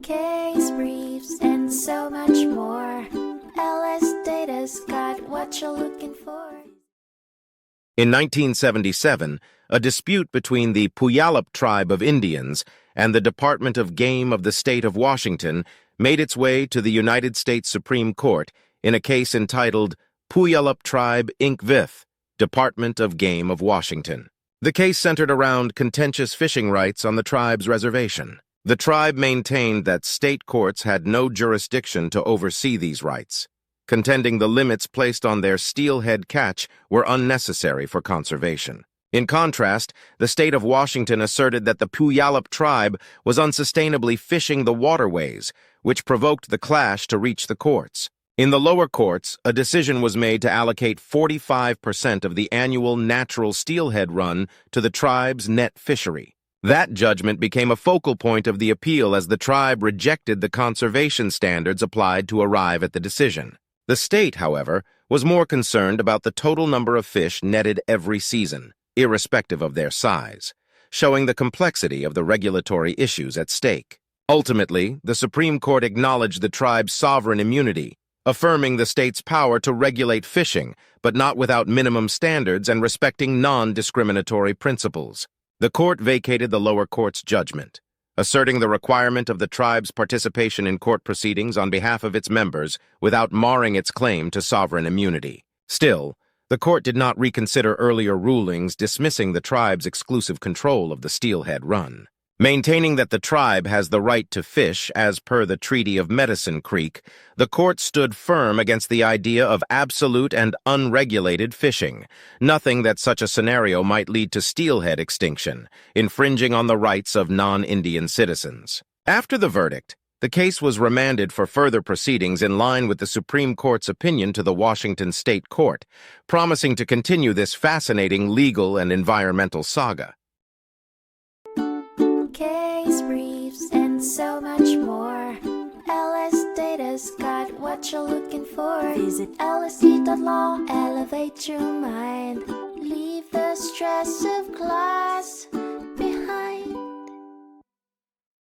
case briefs, and so much more. LSData's got what you're looking for. In 1977, a dispute between the Puyallup Tribe of Indians and the Department of Game of the state of Washington made its way to the United States Supreme Court in a case entitled Puyallup Tribe Inc. Vith, Department of Game of Washington. The case centered around contentious fishing rights on the tribe's reservation. The tribe maintained that state courts had no jurisdiction to oversee these rights, contending the limits placed on their steelhead catch were unnecessary for conservation. In contrast, the state of Washington asserted that the Puyallup tribe was unsustainably fishing the waterways, which provoked the clash to reach the courts. In the lower courts, a decision was made to allocate 45% of the annual natural steelhead run to the tribe's net fishery. That judgment became a focal point of the appeal as the tribe rejected the conservation standards applied to arrive at the decision. The state, however, was more concerned about the total number of fish netted every season, irrespective of their size, showing the complexity of the regulatory issues at stake. Ultimately, the Supreme Court acknowledged the tribe's sovereign immunity, affirming the state's power to regulate fishing, but not without minimum standards and respecting non-discriminatory principles. The court vacated the lower court's judgment, asserting the requirement of the tribe's participation in court proceedings on behalf of its members without marring its claim to sovereign immunity. Still, the court did not reconsider earlier rulings dismissing the tribe's exclusive control of the steelhead run. Maintaining that the tribe has the right to fish as per the Treaty of Medicine Creek, the court stood firm against the idea of absolute and unregulated fishing, nothing that such a scenario might lead to steelhead extinction, infringing on the rights of non-Indian citizens. After the verdict, the case was remanded for further proceedings in line with the Supreme Court's opinion to the Washington State Court, promising to continue this fascinating legal and environmental saga. Case briefs, and so much more. LSData's got what you're looking for. Visit lsd.law, elevate your mind. Leave the stress of class.